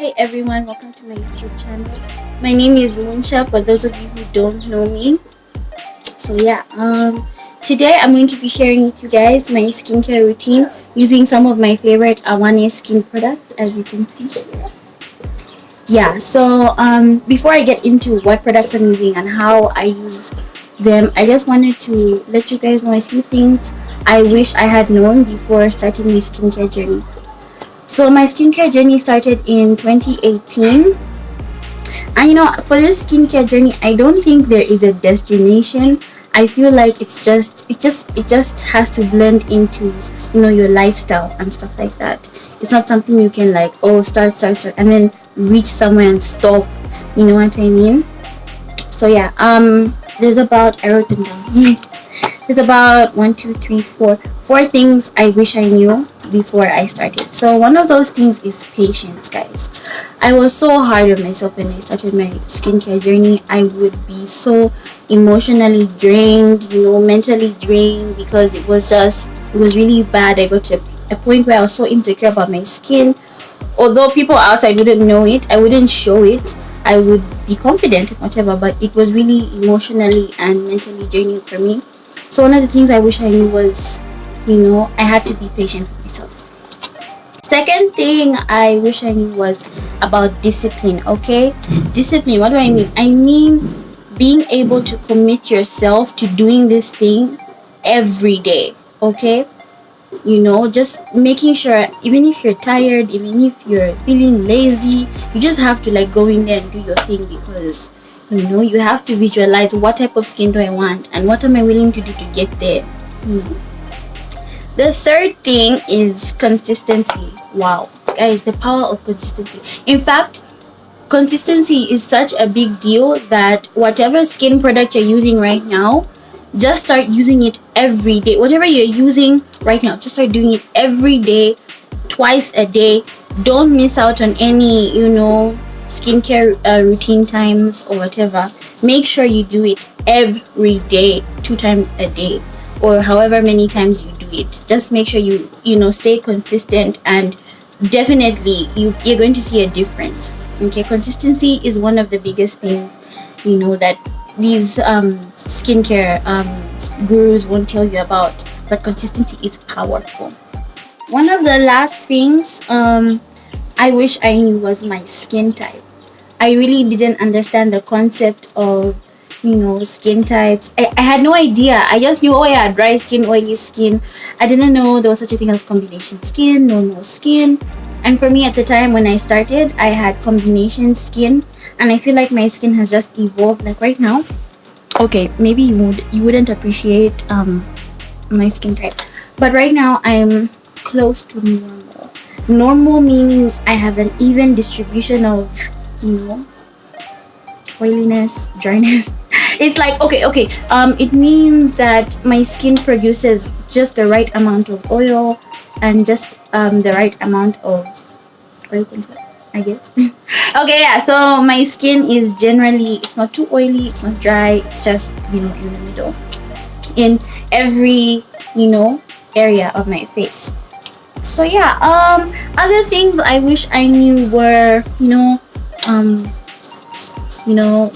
Hey everyone, welcome to my YouTube channel. My name is Munsha for those of you who don't know me. So yeah, today I'm going to be sharing with you guys my skincare routine using some of my favorite Awane Skin products, as you can see here. Yeah, so before I get into what products I'm using and how I use them, I just wanted to let you guys know a few things I wish I had known before starting my skincare journey. So my skincare journey started in 2018, and for this skincare journey I don't think there is a destination. I feel like it just has to blend into your lifestyle and stuff like that. It's not something you can like, oh, start and then reach somewhere and stop. You know what I mean? So yeah, there's about, I wrote them down. There's about four things I wish I knew before I started. So one of those things is patience, guys. I was so hard on myself when I started my skincare journey. I would be so emotionally drained, mentally drained, because it was really bad. I got to a point where I was so insecure about my skin. Although people outside wouldn't know it, I wouldn't show it. I would be confident and whatever, but it was really emotionally and mentally draining for me. So one of the things I wish I knew was, I had to be patient with myself. Second thing I wish I knew was about discipline. Okay, discipline. What do I mean? I mean being able to commit yourself to doing this thing every day. Okay, just making sure, even if you're tired, even if you're feeling lazy, you just have to like go in there and do your thing, because you have to visualize what type of skin do I want and what am I willing to do to get there. The third thing is consistency. Wow, guys, the power of consistency. In fact, consistency is such a big deal that whatever skin product you're using right now, just start using it every day. Whatever you're using right now, just start doing it every day, twice a day. Don't miss out on any skincare routine times or whatever. Make sure you do it every day, 2 times a day, or however many times you do it. Just make sure you stay consistent, and definitely you're going to see a difference. Okay, consistency is one of the biggest things that these skincare gurus won't tell you about, but consistency is powerful. One of the last things I wish I knew was my skin type. I really didn't understand the concept of skin types. I had no idea. I just knew, oh yeah, dry skin, oily skin. I didn't know there was such a thing as combination skin, normal skin. And for me at the time when I started, I had combination skin, and I feel like my skin has just evolved. Like right now, okay, maybe you wouldn't appreciate my skin type, but right now I'm close to normal. Normal means I have an even distribution of oiliness, dryness. It's like, okay, it means that my skin produces just the right amount of oil and just the right amount of oil control, I guess. Okay, yeah, so my skin is generally, it's not too oily, it's not dry, it's just in the middle in every area of my face. So yeah, other things I wish I knew were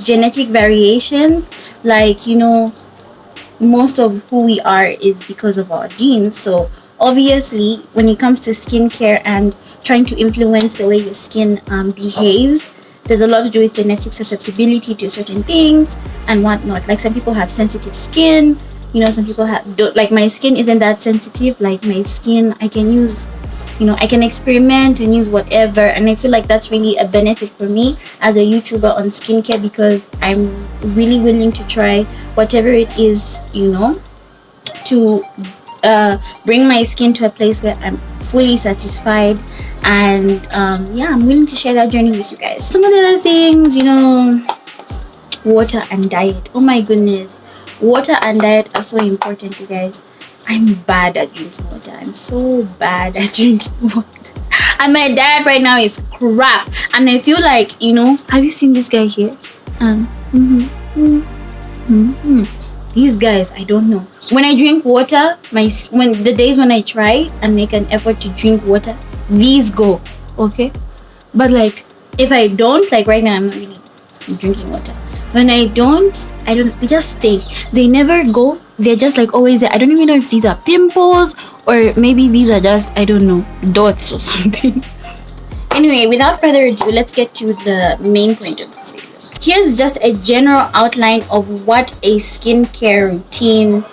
genetic variations. Like most of who we are is because of our genes. So obviously when it comes to skincare and trying to influence the way your skin behaves, there's a lot to do with genetic susceptibility to certain things and whatnot. Like some people have sensitive skin, some people don't, like my skin isn't that sensitive. Like my skin, I can use, I can experiment and use whatever, and I feel like that's really a benefit for me as a YouTuber on skincare, because I'm really willing to try whatever it is, to bring my skin to a place where I'm fully satisfied. And yeah, I'm willing to share that journey with you guys. Some of the other things, water and diet. Oh my goodness, water and diet are so important, you guys. I'm bad at drinking water. I'm so bad at drinking water, and my diet right now is crap. And I feel like, have you seen this guy here? These guys, I don't know. When I drink water, when the days when I try and make an effort to drink water, these go, okay. But like If I don't, like right now, I'm not really drinking water. When I don't, they just stay. They never go. They're just like always there. I don't even know if these are pimples or maybe these are just, I don't know, dots or something. Anyway, without further ado, let's get to the main point of this video. Here's just a general outline of what a skincare routine,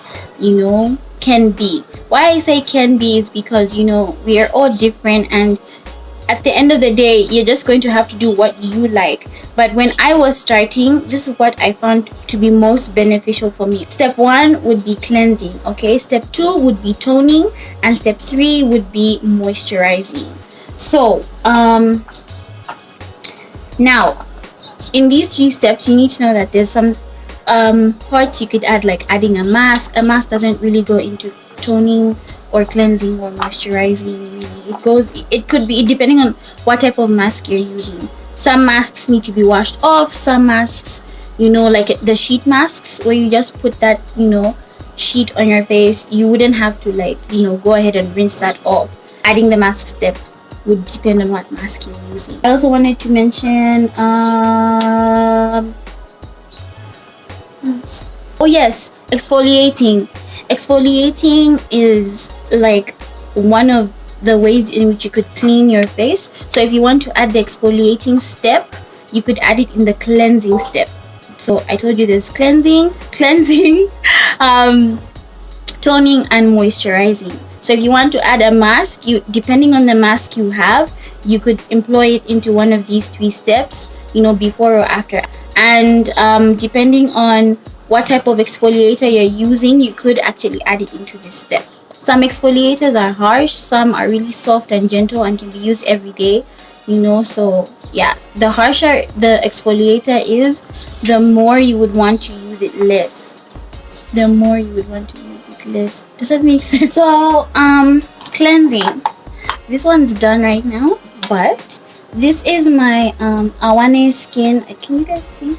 can be. Why I say can be is because, we are all different, and at the end of the day, you're just going to have to do what you like. But when I was starting, this is what I found to be most beneficial for me. Step 1 would be cleansing, okay? Step 2 would be toning, and step 3 would be moisturizing. So, now, in these 3 steps, you need to know that there's some parts you could add, like adding a mask. A mask doesn't really go into toning or cleansing or moisturizing. It could be depending on what type of mask you're using. Some masks need to be washed off. Some masks, like the sheet masks where you just put that, sheet on your face, you wouldn't have to go ahead and rinse that off. Adding the mask step would depend on what mask you're using. I also wanted to mention oh yes, exfoliating. Exfoliating is like one of the ways in which you could clean your face. So if you want to add the exfoliating step, you could add it in the cleansing step. So I told you there's cleansing, toning, and moisturizing. So if you want to add a mask, depending on the mask you have, you could employ it into one of these 3 steps, before or after. And depending on what type of exfoliator you're using, you could actually add it into this step. Some exfoliators are harsh, some are really soft and gentle and can be used every day, so yeah, the harsher the exfoliator is, the more you would want to use it less. Does that make sense? So cleansing, this one's done right now, but this is my Awane Skin. Can you guys see?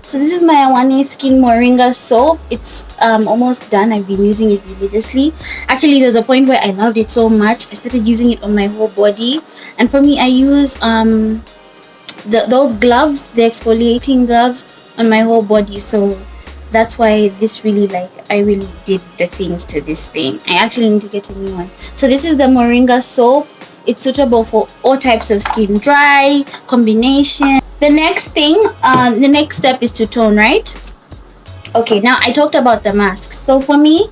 So this is my Awane Skin moringa soap. It's almost done. I've been using it religiously. Actually, there's a point where I loved it so much I started using it on my whole body. And for me, I use those gloves, the exfoliating gloves, on my whole body. So that's why this really, I really did the things to this thing. I actually need to get a new one. So this is the moringa soap. It's suitable for all types of skin, dry, combination. The next step is to tone, right? Okay, now I talked about the mask. So for me,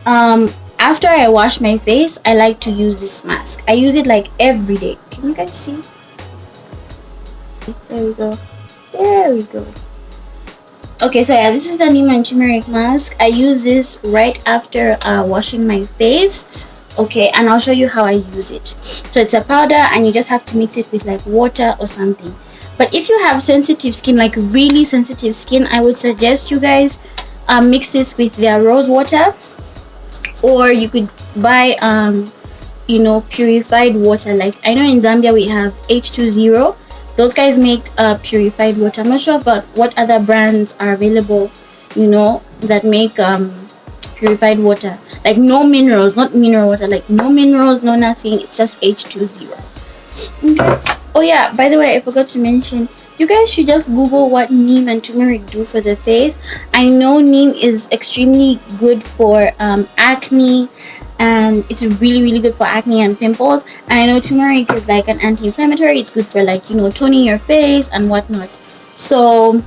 after I wash my face, I like to use this mask. I use it every day. Can you guys see? There we go. Okay, so yeah, this is the neem and tumeric mask. I use this right after washing my face. Okay, and I'll show you how I use it. So it's a powder, and you just have to mix it with water or something. But if you have sensitive skin, really sensitive skin, I would suggest you guys mix this with their rosewater, or you could buy purified water. I know in Zambia we have H20. Those guys make purified water. I'm not sure about what other brands are available, that make purified water. No minerals, not mineral water, no minerals, no nothing. It's just H20. Okay. Oh yeah, by the way, I forgot to mention, you guys should just Google what neem and turmeric do for the face. I know neem is extremely good for acne, and it's really, really good for acne and pimples. And I know turmeric is an anti-inflammatory. It's good for toning your face and whatnot. So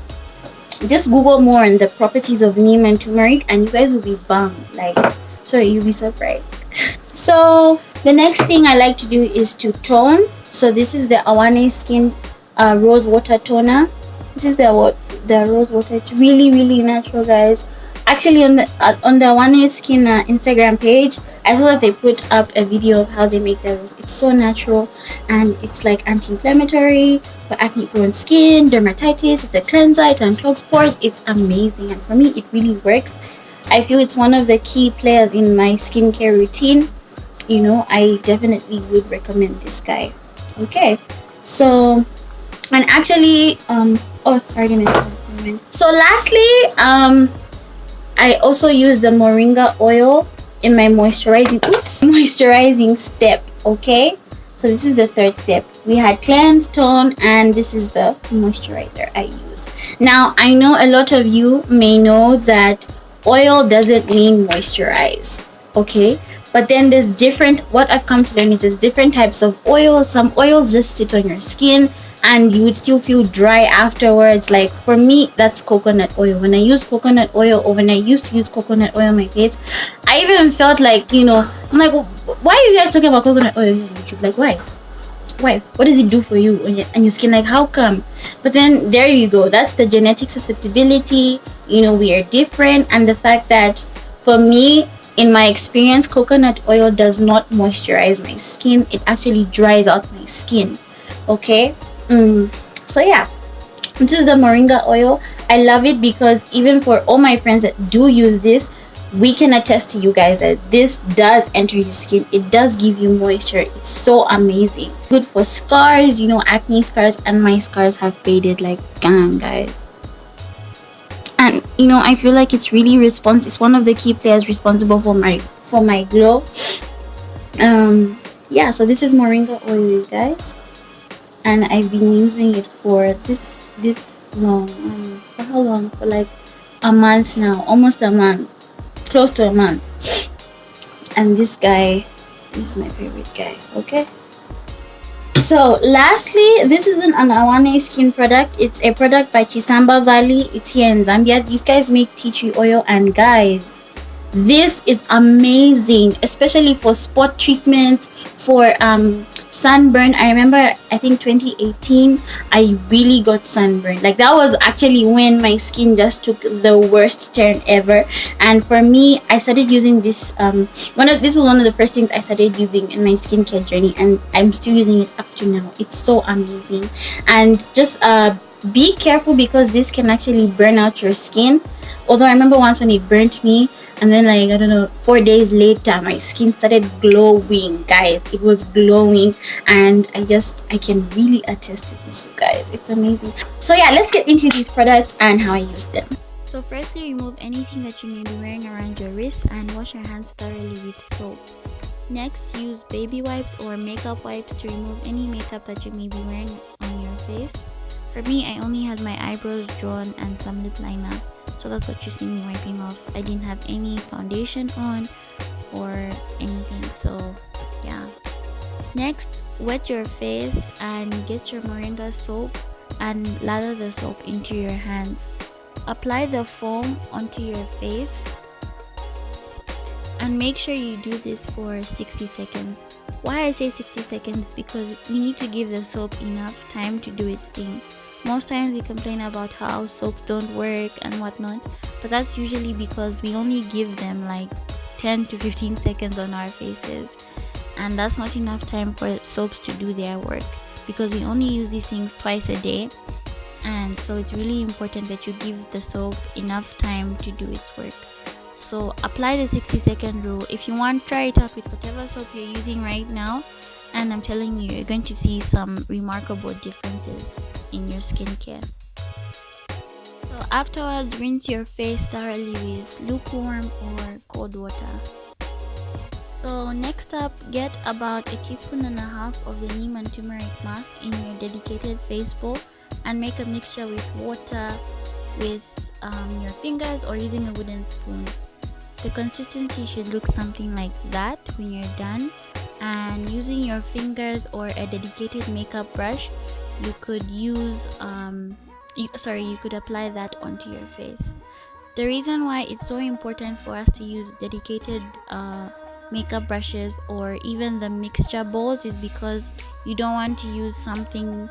just Google more on the properties of neem and turmeric, and you guys will be bummed. You'll be surprised. So the next thing I like to do is to tone. So this is the Awane Skin rose water toner. This is the rose water. It's really, really natural, guys. Actually, on the Awane Skin Instagram page, I saw that they put up a video of how they make their rose. It's so natural, and it's anti-inflammatory for acne-prone skin, dermatitis. It's a cleanser. It unclogs pores. It's amazing, and for me, it really works. I feel it's one of the key players in my skincare routine. I definitely would recommend this guy. Okay, so, and actually so lastly, I also use the moringa oil in my moisturizing step. Okay, so this is the third step. We had cleanse, tone, and this is the moisturizer I use. Now, I know a lot of you may know that oil doesn't mean moisturize, okay? But then there's different, what I've come to learn is there's different types of oils. Some oils just sit on your skin and you would still feel dry afterwards. Like for me, that's coconut oil. When I use coconut oil, or when I used to use coconut oil on my face, I even felt like, I'm like, why are you guys talking about coconut oil on YouTube? Like, why? What does it do for you and your skin? Like, how come? But then there you go. That's the genetic susceptibility. We are different, and the fact that for me, in my experience, coconut oil does not moisturize my skin. It actually dries out my skin. Okay. So yeah, this is the moringa oil. I love it because even for all my friends that do use this, we can attest to you guys that this does enter your skin. It does give you moisture. It's so amazing. Good for scars, acne scars, and my scars have faded like gang, guys. And I feel like it's really it's one of the key players responsible for my glow. Yeah, so this is moringa oil, you guys, and I've been using it for this long. For how long? For like a month now, almost a month, close to a month. And this is my favorite guy. Okay. So lastly, this is an Awane Skin product. It's a product by Chisamba Valley. It's here in Zambia. These guys make tea tree oil, and guys, this is amazing, especially for spot treatments, for sunburn. I remember, I think 2018, I really got sunburn. Like that was actually when my skin just took the worst turn ever. And for me, I started using this. This is one of the first things I started using in my skincare journey, and I'm still using it up to now. It's so amazing. And just be careful because this can actually burn out your skin. Although I remember once when it burnt me, and then 4 days later my skin started glowing, guys. It was glowing, and I can really attest to this, you guys. It's amazing. So yeah, let's get into these products and how I use them. So firstly, remove anything that you may be wearing around your wrist and wash your hands thoroughly with soap. Next, use baby wipes or makeup wipes to remove any makeup that you may be wearing on your face. For me, I only had my eyebrows drawn and some lip liner, so that's what you see me wiping off. I didn't have any foundation on or anything, so yeah. Next, wet your face and get your moringa soap and lather the soap into your hands. Apply the foam onto your face and make sure you do this for 60 seconds. Why I say 60 seconds? Because you need to give the soap enough time to do its thing. Most times we complain about how soaps don't work and whatnot, but that's usually because we only give them like 10 to 15 seconds on our faces, and that's not enough time for soaps to do their work, because we only use these things twice a day. And so it's really important that you give the soap enough time to do its work. So apply the 60-second rule. If you want, try it out with whatever soap you're using right now, and I'm telling you, you're going to see some remarkable differences in your skincare. So afterwards, rinse your face thoroughly with lukewarm or cold water. So next up, get about 1.5 teaspoons of the neem and tumeric mask in your dedicated face bowl and make a mixture with water with your fingers or using a wooden spoon. The consistency should look something like that when you're done. And using your fingers or a dedicated makeup brush, you could use you could apply that onto your face. The reason why it's so important for us to use dedicated makeup brushes or even the mixture bowls is because you don't want to use something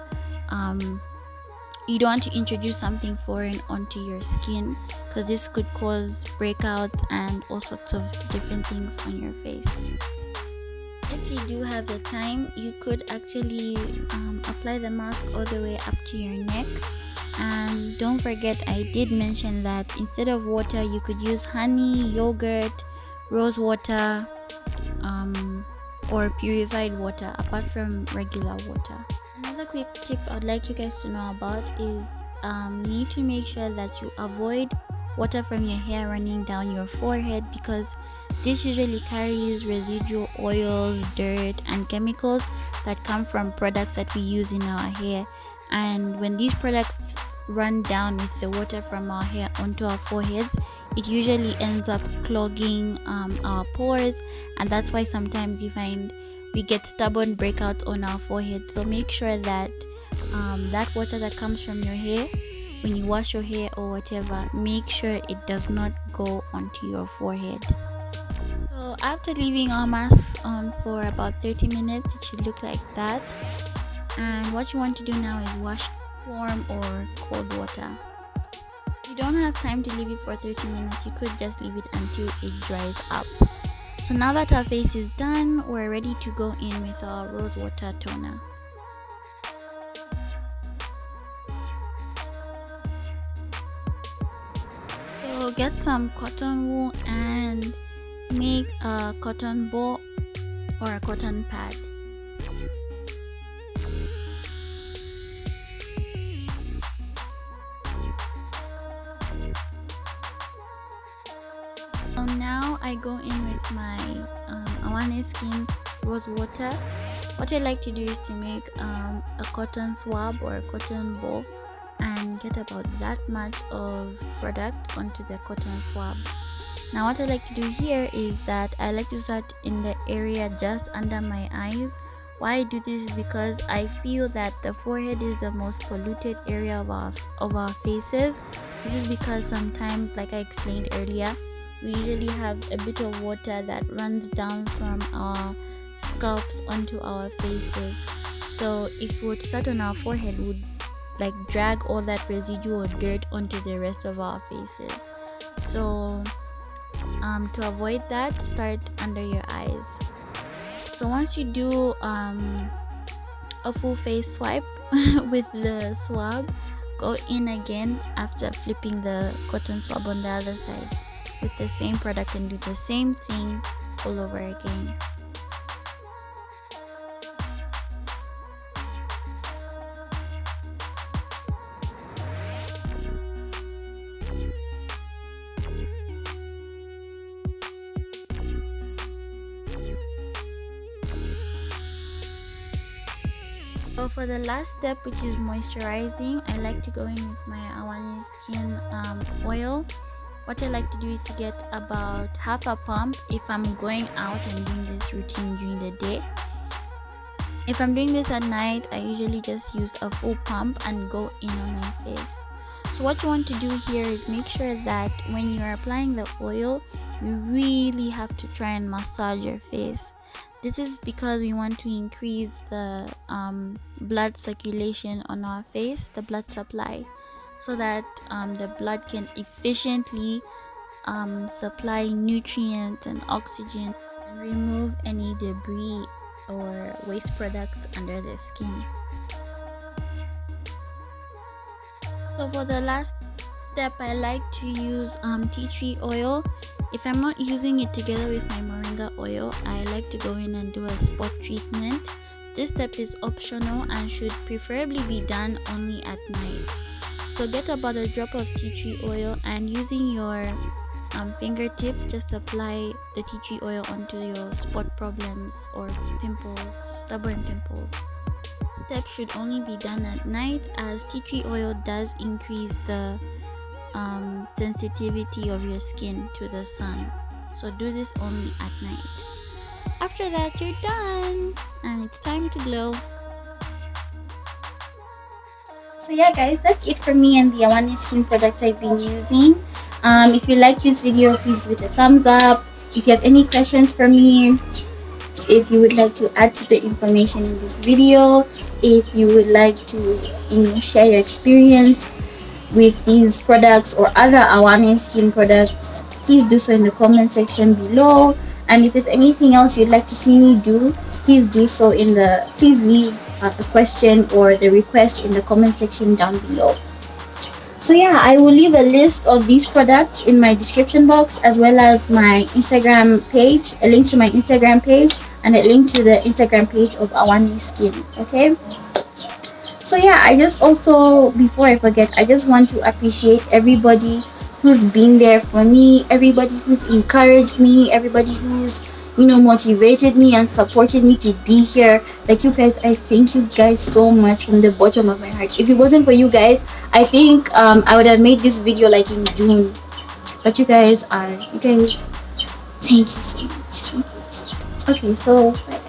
you don't want to introduce something foreign onto your skin, because this could cause breakouts and all sorts of different things on your face. If you do have the time, you could actually apply the mask all the way up to your neck. And don't forget, I did mention that instead of water, you could use honey, yogurt, rose water, or purified water apart from regular water. Another quick tip I'd like you guys to know about is you need to make sure that you avoid water from your hair running down your forehead, because this usually carries residual oils, dirt, and chemicals that come from products that we use in our hair, and when these products run down with the water from our hair onto our foreheads, it usually ends up clogging our pores, and that's why sometimes you find we get stubborn breakouts on our forehead. So make sure that that water that comes from your hair, when you wash your hair or whatever, make sure it does not go onto your forehead. So after leaving our mask on for about 30 minutes, it should look like that. And what you want to do now is wash warm or cold water. If you don't have time to leave it for 30 minutes, you could just leave it until it dries up. So now that our face is done, we're ready to go in with our rosewater toner. So get some cotton wool and make a cotton ball or a cotton pad. So now I go in with my Awane Skin rose water. What I like to do is to make a cotton swab or a cotton ball and get about that much of product onto the cotton swab. Now what I like to do here is that I like to start in the area just under my eyes. Why I do this is because I feel that the forehead is the most polluted area of our faces. This is because sometimes, like I explained earlier, we usually have a bit of water that runs down from our scalps onto our faces. So if we were to start on our forehead, we would like drag all that residual dirt onto the rest of our faces. So to avoid that, start under your eyes. So once you do a full face swipe with the swab, go in again after flipping the cotton swab on the other side with the same product and do the same thing all over again. So for the last step, which is moisturizing, I like to go in with my Awane Skin oil. What I like to do is to get about half a pump if I'm going out and doing this routine during the day. If I'm doing this at night, I usually just use a full pump and go in on my face. So what you want to do here is make sure that when you're applying the oil, you really have to try and massage your face. This is because we want to increase the blood circulation on our face, the blood supply, so that the blood can efficiently supply nutrients and oxygen and remove any debris or waste products under the skin. So for the last step, I like to use tea tree oil. If I'm not using it together with my moringa oil, I like to go in and do a spot treatment. This step is optional and should preferably be done only at night. So get about a drop of tea tree oil and using your fingertip, just apply the tea tree oil onto your spot problems or pimples, stubborn pimples. Step should only be done at night, as tea tree oil does increase the sensitivity of your skin to the sun. So do this only at night. After that, you're done and it's time to glow. So yeah guys, that's it for me and the Awane Skin products I've been using. If you like this video, please give it a thumbs up. If you have any questions for me, if you would like to add to the information in this video, if you would like to share your experience with these products or other Awane Skin products, please do so in the comment section below. And if there's anything else you'd like to see me do, please do so please leave a question or the request in the comment section down below. So yeah, I will leave a list of these products in my description box, as well as my Instagram page, a link to my Instagram page and a link to the Instagram page of Awane Skin. Okay, so yeah, I just also, before I forget, I just want to appreciate everybody who's been there for me, everybody who's encouraged me, everybody who's motivated me and supported me to be here. Like, you guys, I thank you guys so much from the bottom of my heart. If it wasn't for you guys, I think I would have made this video like in June. But you guys, thank you so much. Thank you. Okay, so bye.